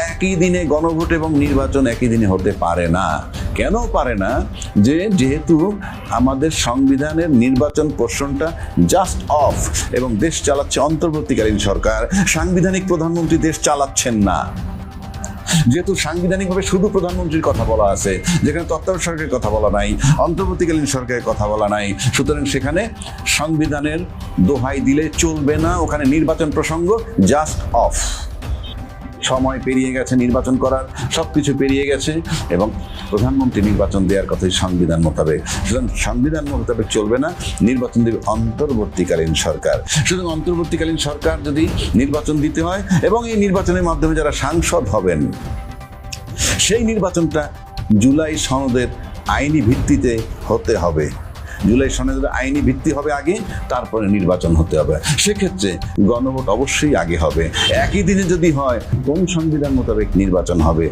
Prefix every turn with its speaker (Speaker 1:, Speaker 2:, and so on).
Speaker 1: একই দিনে গণভোট এবং নির্বাচন একই দিনে হতে পারে না। কেন পারে না? যেহেতু আমাদের সংবিধানের নির্বাচন পোর্শনটা জাস্ট অফ, এবং দেশ চালাচ্ছে অন্তর্বর্তীকালীন সরকার, সাংবিধানিক প্রধানমন্ত্রী দেশ চালাচ্ছেন না। যেহেতু সাংবিধানিকভাবে শুধু প্রধানমন্ত্রীর কথা বলা আছে, যেখানে তত্ত্বাবধায়ক সরকারের কথা বলা নাই, অন্তর্বর্তীকালীন সরকারের কথা বলা নাই, সুতরাং সেখানে সংবিধানের দোহাই দিলে চলবে না। ওখানে নির্বাচন প্রসঙ্গ জাস্ট অফ। সময় পেরিয়ে গেছে নির্বাচন করার, সবকিছু পেরিয়ে গেছে, এবং প্রধানমন্ত্রী নির্বাচন দেওয়ার কথাই সংবিধান মোতাবেক। সুতরাং সংবিধান মোতাবেক চলবে না, নির্বাচন দেবে অন্তর্বর্তীকালীন সরকার। সুতরাং অন্তর্বর্তীকালীন সরকার যদি নির্বাচন দিতে হয়, এবং এই নির্বাচনের মাধ্যমে যারা সাংসদ হবেন, সেই নির্বাচনটা জুলাই সনদের আইনি ভিত্তিতে হতে হবে। জুলাই সনদের আইনি ভিত্তি হবে আগে, তারপরে নির্বাচন হতে হবে। সেক্ষেত্রে গণভোট অবশ্যই আগে হবে। একই দিনে যদি হয়, কোন সংবিধান মোতাবেক নির্বাচন হবে?